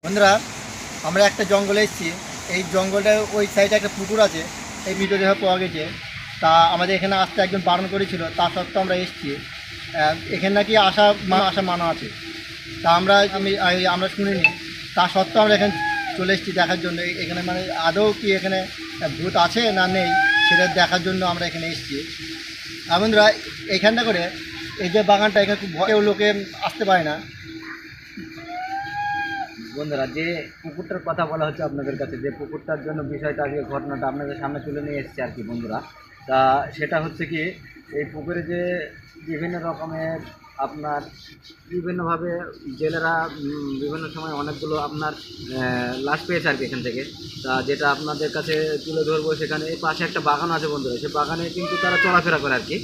বন্ধুরা, আমরা একটা জঙ্গলে এসেছি। এই জঙ্গলটার ওই সাইডে একটা পুকুর আছে, এই ভিডিও যেভাবে পাওয়া গেছে। তা আমাদের এখানে আসতে একজন বারণ করেছিল, তা সত্ত্বেও আমরা এসেছি। এখানে নাকি আসা মানা আছে। তা আমরা শুনিনি, তা সত্ত্বেও আমরা এখানে চলে এসেছি দেখার জন্য। এখানে মানে আদৌ কি এখানে ভূত আছে না নেই সেটা দেখার জন্য আমরা এখানে এসেছি। আর বন্ধুরা, এইখানটা করে এই যে বাগানটা, এখানে খুব ভয়েও লোকে আসতে পারে না। বন্ধুরা, যে পুকুরটার কথা বলা হচ্ছে আপনাদের কাছে, যে পুকুরটার জন্য বিষয়টা আজকে ঘটনাটা আপনাদের সামনে তুলে নিয়ে এসেছে আর কি বন্ধুরা। তা সেটা হচ্ছে কি, এই পুকুরে যে বিভিন্ন রকমের আপনার বিভিন্নভাবে জেলেরা বিভিন্ন সময় অনেকগুলো আপনার লাশ পেয়েছে আর কি এখান থেকে। তা যেটা আপনাদের কাছে তুলে ধরবো, সেখানে এই পাশে একটা বাগান আছে বন্ধুরা, সেই বাগানে কিন্তু তারা চলাফেরা করে আর কি।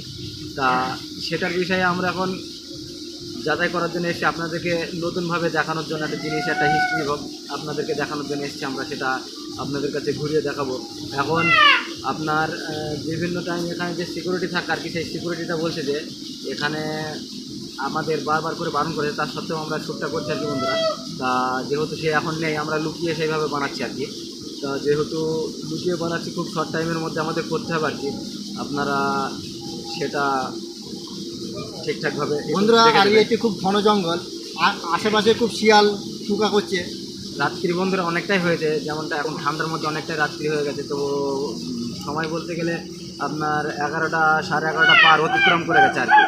তা সেটার বিষয়ে আমরা এখন যাচাই করার জন্য এসেছি, আপনাদেরকে নতুনভাবে দেখানোর জন্য একটা জিনিস, একটা হিস্ট্রি আপনাদেরকে দেখানোর জন্য এসেছি আমরা। সেটা আপনাদের কাছে ঘুরিয়ে দেখাবো। এখন আপনার বিভিন্ন টাইম এখানে যে সিকিউরিটি থাকে আর কি, সেই সিকিউরিটিটা বলছে যে এখানে আমাদের বারবার করে বারণ করে, তার সত্ত্বেও আমরা শ্যুটটা করছি আর কি বন্ধুরা। তা যেহেতু সে এখন নেই, আমরা লুকিয়ে সেইভাবে বানাচ্ছি আর কি। তা যেহেতু লুকিয়ে বানাচ্ছি, খুব শর্ট টাইমের মধ্যে আমাদের করতে হবে আর কি। আপনারা সেটা ঠিকঠাকভাবে বন্ধুরা, আর এটি খুব ঘন জঙ্গল, আশেপাশে খুব শিয়াল শুকা করছে। রাত্রি বন্ধুরা অনেকটাই হয়েছে, যেমনটা এখন ঠান্ডার মধ্যে অনেকটাই রাত্রি হয়ে গেছে। তো সময় বলতে গেলে আপনার 11টা, 11:30 পার অতিক্রম করে গেছে আর কি।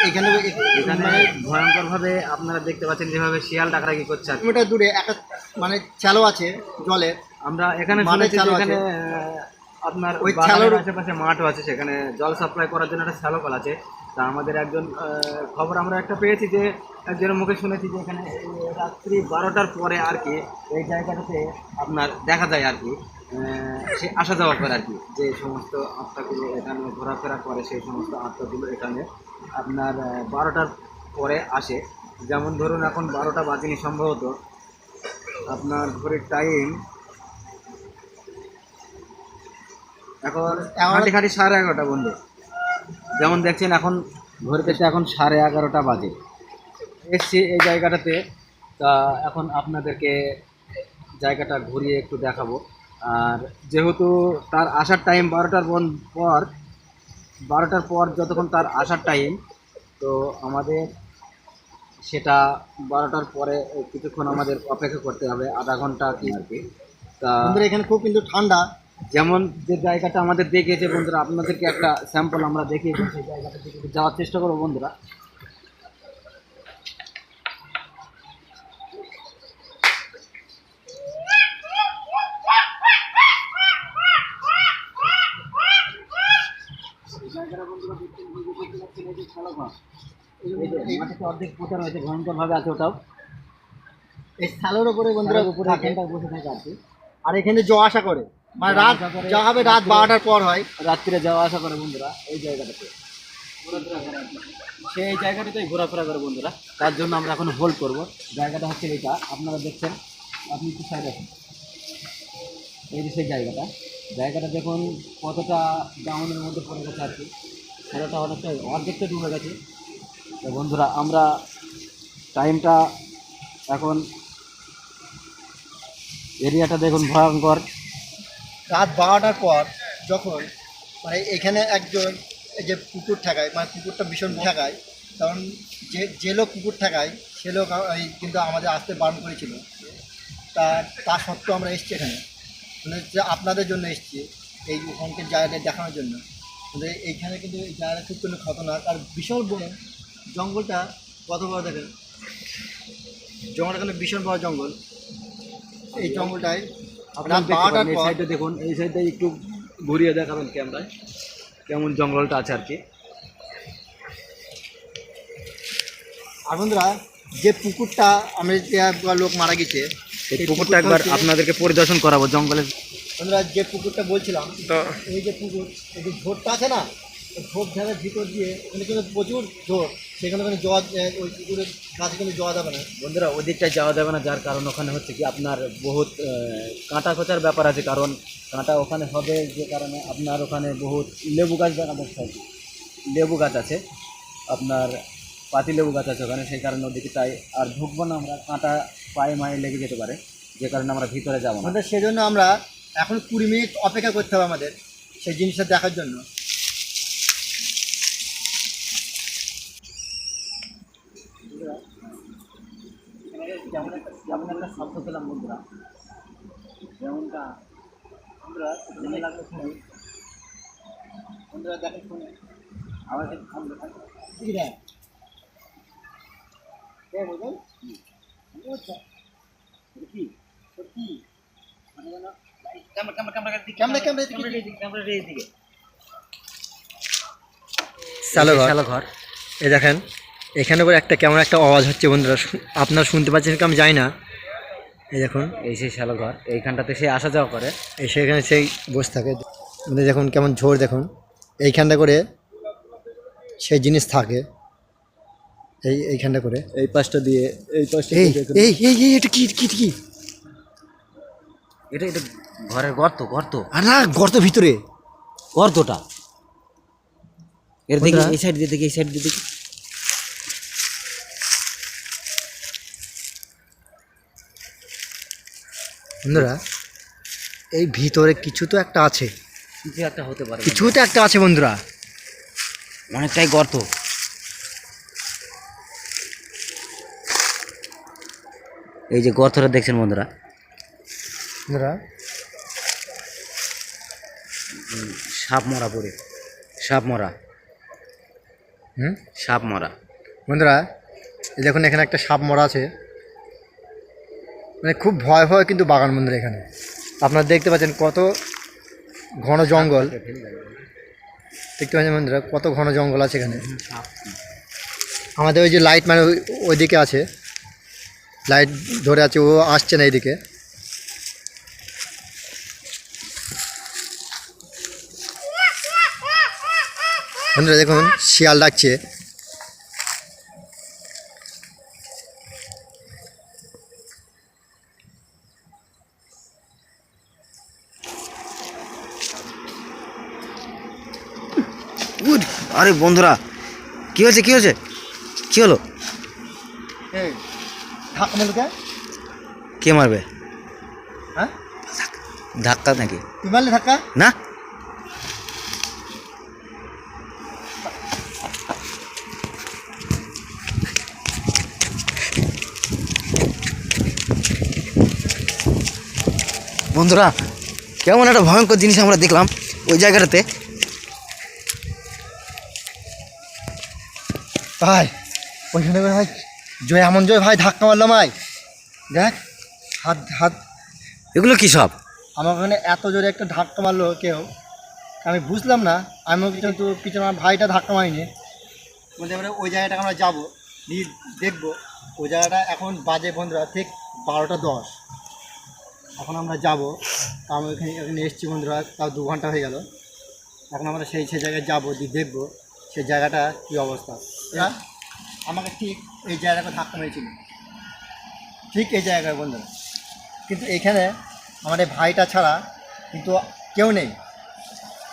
এখানে এখানে ভয়ঙ্করভাবে আপনারা দেখতে পাচ্ছেন যেভাবে শিয়াল ডাকাডাকি করছে আর কি। কিলোমিটার দূরে একটা মানে চালো আছে জলের। আমরা এখানে মানে শুনেছি চালু এখানে আছে। আপনার ওই বাগানের চালোর আশেপাশে মাঠও আছে, সেখানে জল সাপ্লাই করার জন্য একটা শ্যালো কল আছে। তা আমাদের একজন খবর আমরা একটা পেয়েছি, যে একজনের মুখে শুনেছি যে এখানে রাত্রি 12টার পরে আর কি এই জায়গাটাতে আপনার দেখা যায় আর কি। সে আসা যাওয়া করে আর কি, যে সমস্ত আত্মাগুলো এখানে ঘোরাফেরা করে, সেই সমস্ত আত্মাগুলো এখানে আপনার 12টার পরে আসে। যেমন ধরুন এখন 12টা বাজেনি সম্ভবত, আপনার ঘড়ির টাইম এখন খাটি 11:30 বন্ধু। যেমন দেখছেন এখন ঘড়িতে এখন 11:30 বাজে। এসছি এই জায়গাটাতে। তা এখন আপনাদেরকে জায়গাটা ঘুরিয়ে একটু দেখাবো। আর যেহেতু তার আসার টাইম 12টার পর যতক্ষণ তার আসার টাইম, তো আমাদের সেটা 12টার পরে কিছুক্ষণ আমাদের অপেক্ষা করতে হবে, আধা ঘন্টা কি আর কি। তা বন্ধুরা, এখানে খুব কিন্তু ঠান্ডা। যেমন যে জায়গাটা আমাদের দেখিয়েছে বন্ধুরা, আপনাদেরকে একটা স্যাম্পল আমরা দেখিয়েছি, সেই জায়গাটা থেকে যাওয়ার চেষ্টা করবো বন্ধুরা। মাটিতে অর্ধেক পোতা রয়েছে, ভয়ঙ্করভাবে আছে ওটাও। এই শালোর উপরে বন্ধুরা উপরে থাকে। এখানটায় বসে থাকে আর কি। আর এখানে যাওয়া আসা করে, মানে রাত যা হবে রাত 12টার পর হয়। রাত্রিরে যাওয়া আসা করে বন্ধুরা এই জায়গাটাতে, ঘোরাফেরা করে আর কি। সেই জায়গাটাতেই ঘোরাফেরা করে বন্ধুরা। তার জন্য আমরা এখন হোল্ড করব। জায়গাটা হচ্ছে এইটা, আপনারা দেখছেন, আপনি একটু সাইডে আছেন, এই যে সেই জায়গাটা দেখুন কতটা ডাউনের মধ্যে পড়ে গেছে আর কি। সেটা অনেকটা অর্ধেকটা ডুবে গেছে। তো বন্ধুরা, আমরা টাইমটা এখন এরিয়াটা দেখুন ভয়ঙ্কর। রাত 12টার পর যখন মানে এখানে একজন এই যে পুকুর ঠেকায়, মানে পুকুরটা ভীষণ ঠেকায়, কারণ যে লোক পুকুর ঠেকায় সে লোক কিন্তু আমাদের আসতে বারণ করেছিল। তা সত্ত্বেও আমরা এসেছি এখানে, মানে যে আপনাদের জন্য এসেছি, এই ওখানকার জায়গাটা দেখানোর জন্য। কিন্তু এইখানে কিন্তু এই জায়গাটা খুব কিন্তু খতরনাক আর বিশাল বড় জঙ্গলটা। কত বড় দেখেন জঙ্গলটা, কিন্তু ভীষণ বড় জঙ্গল। এই জঙ্গলটায় আপনার রাত 12টার এই পর সাইডে দেখুন, এই সাইডে একটু ঘুরিয়ে দেখাবেন ক্যামেরায় কেমন জঙ্গলটা আছে আর কি। আর বন্ধুরা, যে পুকুরটা আমরা যে লোক মারা গেছে, এই পুকুরটা একবার আপনাদেরকে পরিদর্শন করাবো জঙ্গলের। বন্ধুরা, যে পুকুরটা বলছিলাম, তো এই যে পুকুর, এই যে ঝোরটা আছে না, ঝোপ ঝাড়ের ভিতর দিয়ে ওখানে কিন্তু প্রচুর ঝোর, সেখানে কোনো জল, ওই পুকুরের কাছে কিন্তু যাওয়া যাবে না বন্ধুরা। ওই দিকটায় যাওয়া যাবে না, যার কারণ ওখানে হচ্ছে কি আপনার বহুত কাঁটা খোঁচার ব্যাপার আছে। কারণ কাঁটা ওখানে হবে, যে কারণে আপনার ওখানে বহুত লেবু গাছ দেখা যাচ্ছে আর কি। লেবু গাছ আছে আপনার, পাতি লেবু গাছ আছে ওখানে, সেই কারণে ওদিকে তাই আর ঢুকবো না আমরা। কাঁটা পায়ে মায়ে লেগে যেতে পারে, যে কারণে আমরা ভিতরে যাবো না। আমাদের সেজন্য আমরা এখন 20 মিনিট অপেক্ষা করতে হবে আমাদের সেই জিনিসটা দেখার জন্য। যেমন একটা শব্দ পেলাম বন্ধুরা, যেমনটা বন্ধুরা লাগলো শুনুন। বন্ধুরা দেখেন শুনে আমাকে কি দেখ বুঝলেন কি সত্যি ক্যামেরা দিকে শ্যালো ঘর। এই দেখেন এখানে করে একটা কেমন একটা আওয়াজ হচ্ছে বন্ধুরা, আপনারা শুনতে পাচ্ছেন কি আমি জানি না। এই দেখুন এই সেই শ্যালো ঘর, এইখানটাতে সে আসা যাওয়া করে। এই সেখানে সেই বসে থাকে, মানে দেখুন কেমন ঝোড়, দেখুন এইখানটা করে সেই জিনিস থাকে, এইখানটা করে এই পাশটা দিয়ে এই পাশটা এই এই এই এই এটা কি কি কি এটা এটা ঘরের গর্ত আর না গর্ত ভিতরে গর্তটা এর দিকে, কোনটা? এই সাইড দিয়ে দেখি, এই সাইড দিয়ে দেখি। বন্ধুরা এই ভিতরে কিছু তো একটা আছে, কিছু একটা হতে পারে, কিছু তো একটা আছে বন্ধুরা। অনেকটাই গর্ত। এই যে গর্তটা দেখছেন বন্ধুরা, বন্ধুরা সাপ মরা পড়ে, সাপ মরা বন্ধুরা এই দেখুন এখানে একটা সাপ মরা আছে, মানে খুব ভয় ভয় কিন্তু বাগান বন্ধুরা। এখানে আপনারা দেখতে পাচ্ছেন কত ঘন জঙ্গল, দেখতে পাচ্ছেন বন্ধুরা কত ঘন জঙ্গল আছে এখানে। আমাদের ওই যে লাইট মানে ওইদিকে আছে, লাইট ধরে আছে, ও আসছে না এইদিকে। বন্ধুরা দেখুন শিয়াল ডাকছে, আরে বন্ধুরা কি হয়েছে, কি হয়েছে, কি হলো? ধাক্কা মারলো কে মারবে? হ্যাঁ ধাক্কা নাকি? তুই মারলে ধাক্কা? না, বন্ধুরা কেমন একটা ভয়ঙ্কর জিনিস আমরা দেখলাম ওই জায়গাটাতে। ভাই ওইখানে করে ভাই জয় এমন জয় ভাই ধাক্কা মারলাম ভাই, দেখ হাত হাত এগুলো কি সব? আমার ওখানে এত জোরে একটা ধাক্কা মারলো কেউ, আমি বুঝলাম না। আমিও কিন্তু পিছনে আমার ভাইটা ধাক্কা মারিনি। বলতে পারে ওই জায়গাটাকে আমরা যাবো, নিয়ে দেখবো। ওই জায়গাটা এখন বাজে বন্ধুরা ঠিক 12টা 10। এখন আমরা যাবো, আমি এখানে এসেছি বন্ধুরা, তাও 2 ঘন্টা হয়ে গেল। এখন আমরা সেই জায়গায় যাবো, দিয়ে দেখবো সেই জায়গাটা কী অবস্থা। এরা আমাকে ঠিক এই জায়গাটা ধাক্কা মেরেছিল, ঠিক এই জায়গায় বন্ধুরা। কিন্তু এখানে আমার এই ভাইটা ছাড়া কিন্তু কেউ নেই।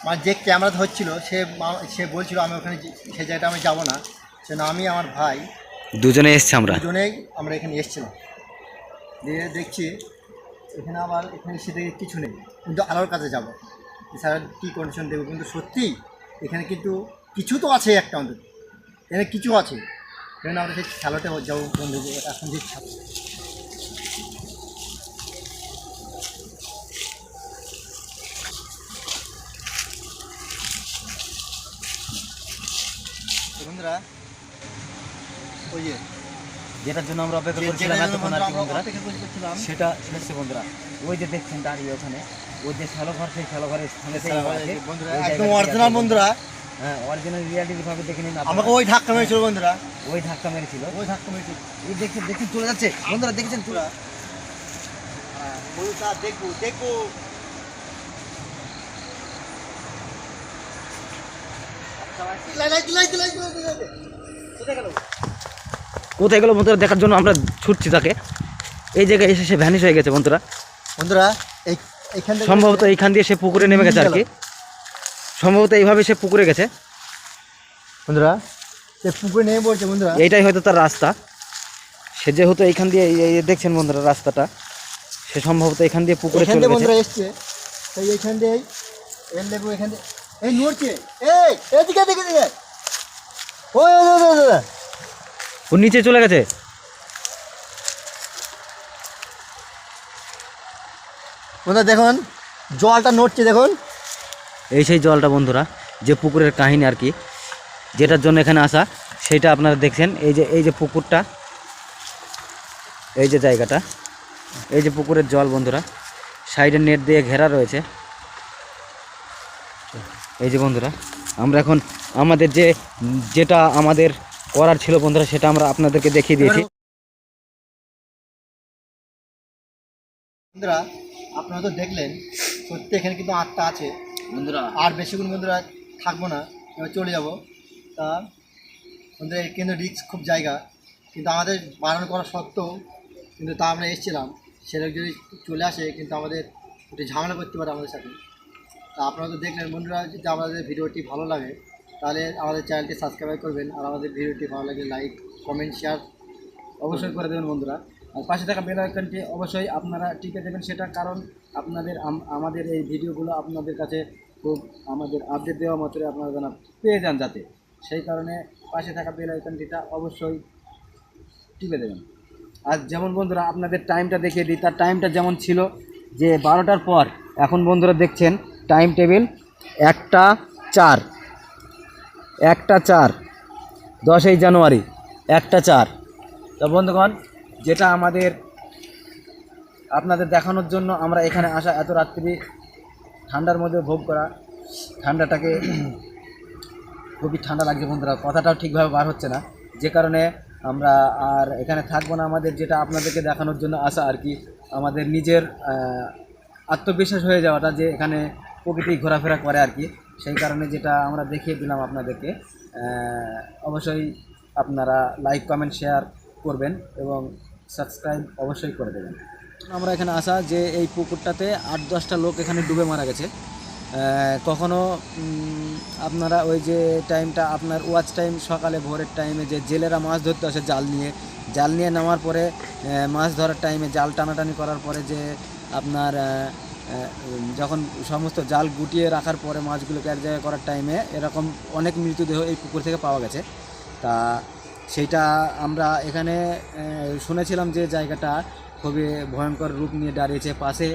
মানে যে ক্যামেরা ধরছিল সে বলছিল আমি ওখানে সেই জায়গাটা আমি যাবো না, সে না আমি আমার ভাই দুজনে এসছি, আমরা দুজনেই আমরা এখানে এসেছিলাম। দিয়ে দেখছি এখানে আবার এখানে এসে দেখি কিছু নেই, কিন্তু আলোর কাছে যাবো, এছাড়া কী কন্ডিশন দেবো। কিন্তু সত্যি এখানে কিন্তু কিছু তো আছে একটা, অন্তত এখানে কিছু আছে। এখানে আমরা সেই খেলাতে যাবো বন্ধু, এখন যে বন্ধুরা ওই যে যেটার জন্য আমরা অপেক্ষা করছিলাম এতক্ষণ আর কি বন্ধুরা, সেটা হচ্ছে বন্ধুরা ওই যে দেখছেন দাঁড়িয়ে ওখানে ওই যে শ্যালো ঘর, সেই শ্যালো ঘরের সামনে একদম অরিজিনাল বন্ধুরা। হ্যাঁ, অরিজিনাল রিয়ালিটি ভাবে দেখে নিন। আমাকে ওই ধাক্কা মেরেছিল বন্ধুরা, ওই ধাক্কা মেরেছিল, ওই ধাক্কা মেরেছিল। এই দেখছেন দেখছেন চলে যাচ্ছে বন্ধুরা, দেখছেন বন্ধুরা বন্ধুরা দেখবো দেখবো কোথায় গেল বন্ধুরা দেখার জন্য আমরা ছুটছি তাকে। এই জায়গায় এসে সে ভ্যানিশ হয়ে গেছে বন্ধুরা। বন্ধুরা এইখান থেকে সম্ভবত এইখান দিয়ে সে পুকুরে নেমে গেছে আর কি, সম্ভবত এইভাবে সে পুকুরে গেছে বন্ধুরা, সে পুকুরে নেমে পড়ছে বন্ধুরা। এইটাই হয়তো তার রাস্তা, সে যেহেতু এইখান দিয়ে এই দেখছেন বন্ধুরা রাস্তাটা, সে সম্ভবত এখান দিয়ে পুকুরে এখান চলে দিয়ে গেছে। বন্ধুরা এসছে, তাই এইখান দিয়ে এর লেবু এখান দিয়ে এই নড়ছে, এই এদিকে দিকে দিকে ওই ও নিচে চলে গেছে। বন্ধুরা দেখুন জলটা নড়ছে দেখুন। এই সেই জলটা বন্ধুরা, যে পুকুরের কাহিনী আর কি, যেটার জন্য এখানে আসা, সেটা আপনারা দেখছেন। এই যে পুকুরটা, এই যে জায়গাটা, এই যে পুকুরের জল বন্ধুরা, সাইডে নেট দিয়ে ঘেরা রয়েছে। এই যে বন্ধুরা, আমরা এখন আমাদের যেটা আমাদের করার ছিল বন্ধুরা, সেটা আমরা আপনাদেরকে দেখিয়ে দিয়েছি। বন্ধুরা আপনারা তো দেখলেন, সত্যি এখানে কিন্তু আত্মা আছে বন্ধুরা আর বেশিক্ষণ বন্ধুরা থাকবো না, এবার চলে যাব। তা বন্ধুরা এর কিন্তু রিস্ক খুব জায়গা, কিন্তু আমাদের বারণ করা সত্ত্বেও কিন্তু তা আমরা এসেছিলাম। সেটা যদি চলে আসে কিন্তু আমাদের একটু ঝামেলা করতে পারে আমাদের সাথে। তা আপনারা তো দেখলেন বন্ধুরা, যদি আমাদের ভিডিওটি ভালো লাগে তাহলে আমাদের চ্যানেলটি সাবস্ক্রাইব করবেন, আর আমাদের ভিডিওটি ভালো লাগে লাইক কমেন্ট শেয়ার অবশ্যই করে দেবেন বন্ধুরা। আর পাশে থাকা বেল আইকনটি অবশ্যই আপনারা টিপে দেবেন, সেটা কারণ আপনাদের আমাদের এই ভিডিওগুলো আপনাদের কাছে খুব আমাদের আপডেট দেওয়া মাত্রই আপনারা যেন পেয়ে যান, যাতে সেই কারণে পাশে থাকা বেল আইকনটিটা অবশ্যই টিপে দেবেন। আর যেমন বন্ধুরা আপনাদের টাইমটা দেখিয়ে দিই, তার টাইমটা যেমন ছিল যে 12টার পর, এখন বন্ধুরা দেখছেন টাইম টেবিল 1টা 4, 1টা 4, 10ই জানুয়ারি 1টা 4। তো বন্ধুগণ, যেটা আমাদের আপনাদের দেখানোর জন্য আমরা এখানে আসা, এত রাত্রি ঠান্ডার মধ্যে ভোগ করা, ঠান্ডাটাকে খুবই ঠান্ডা লাগছে বন্ধুরা, কথাটাও ঠিকভাবে বার হচ্ছে না, যে কারণে আমরা আর এখানে থাকবো না। আমাদের যেটা আপনাদেরকে দেখানোর জন্য আসা আর কি, আমাদের নিজের আত্মবিশ্বাস হয়ে যাওয়াটা যে এখানে প্রকৃতি ঘোরাফেরা করে আর কি, সেই কারণে যেটা আমরা দেখিয়ে দিলাম আপনাদেরকে। অবশ্যই আপনারা লাইক কমেন্ট শেয়ার করবেন এবং সাবস্ক্রাইব অবশ্যই করে দেবেন। আমরা এখানে আসা যে এই পুকুরটাতে 8-10টা লোক এখানে ডুবে মারা গেছে। কখনো আপনারা ওই যে টাইমটা আপনার ওয়াচ টাইম, সকালে ভোরের টাইমে যে জেলেরা মাছ ধরতে আসে জাল নিয়ে নামার পরে মাছ ধরার টাইমে জাল টানাটানি করার পরে যে আপনার যখন সমস্ত জাল গুটিয়ে রাখার পরে মাছগুলোকে এক জায়গায় করার টাইমে এরকম অনেক মৃতদেহ এই পুকুর থেকে পাওয়া গেছে। তা সেইটা আমরা এখানে শুনেছিলাম যে জায়গাটা খুবই ভয়ঙ্কর রূপ নিয়ে দাঁড়িয়েছে। পাশে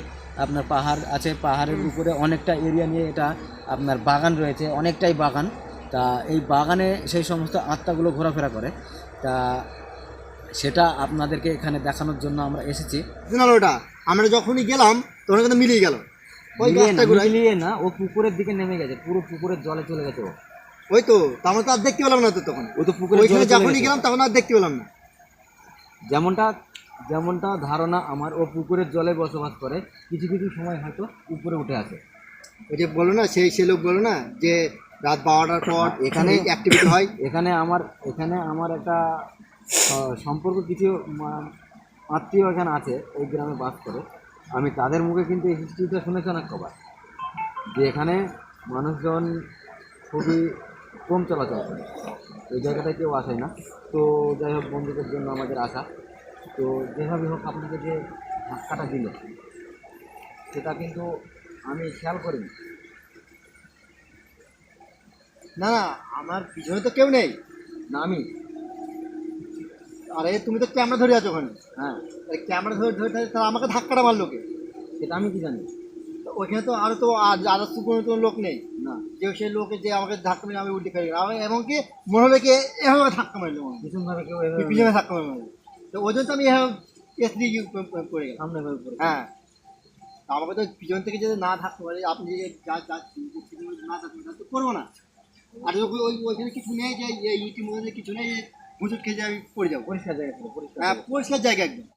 আপনার পাহাড় আছে, পাহাড়ের উপরে অনেকটা এরিয়া নিয়ে এটা আপনার বাগান রয়েছে, অনেকটাই বাগান। তা এই বাগানে সেই সমস্ত আত্মাগুলো ঘোরাফেরা করে। তা সেটা আপনাদেরকে এখানে দেখানোর জন্য আমরা এসেছি। ওটা আমরা যখনই গেলাম তখন কিন্তু মিলিয়ে গেল, ওই গাছটা মিলিয়ে না, ও পুকুরের দিকে নেমে গেছে, পুরো পুকুরের জলে চলে গেছে ও। ওই তো আমরা তো আর দেখতে পেলাম না, তো তখন ওই তো পুকুরে যখনই গেলাম তখন আর দেখতে পেলাম না। যেমনটা ধারণা আমার, ও পুকুরের জলে বসবাস করে, কিছু কিছু সময় হয়তো উপরে উঠে আসে। ওই যে বলো না, সেই লোক বলো না যে রাত 12টার পর এখানে অ্যাক্টিভিটি হয়। এখানে আমার একটা সম্পর্ক কিছু আত্মীয় এখানে আছে, এই গ্রামে বাস করে। আমি তাদের মুখে কিন্তু এই হিস্ট্রিটা শুনেছি অনেক কবার, যে এখানে মানুষজন খুবই কম চলাচল করে, এই জায়গাটায় কেউ আসে না। তো যাই হোক, বন্ধুদের জন্য আমাদের আসা। তো যেভাবে হোক আপনাকে যে ধাক্কাটা দিল, সেটা কিন্তু আমি খেয়াল করিনি। না না, আমার পিছনে তো কেউ নেই। না আমি, আরে তুমি তো ক্যামেরা ধরে আছো ওখানে। হ্যাঁ, ক্যামেরা ধরে ধরে তাহলে আমাকে ধাক্কাটা মারলো কে? সেটা আমি কি জানি। ওইখানে তো আরো তো আদার্স কোনো লোক নেই না, যে সেই লোকে যে আমাকে ধাক্কা মেরে আমি উল্টে ফেলে গেলাম, এমনকি মনে হবে কি এভাবে ধাক্কা মারলো, ভীষণভাবে কেউ পিছনে ধাক্কা মারলো। তো ওই জন্য তো আমি এভাবে এসডি করে গেলাম। সামনে হ্যাঁ, আমাকে তো পিছন থেকে যদি না থাকতে পারে, আপনি যে না থাকবেন তো করবো না। আর ওইখানে কিছু নেই যে ইটি মধ্যে কিছু নেই যে হুঁচুট খেয়ে আমি পড়ে যাবো। পরিষ্কার জায়গা ছিল, হ্যাঁ, পরিষ্কার জায়গা একদম।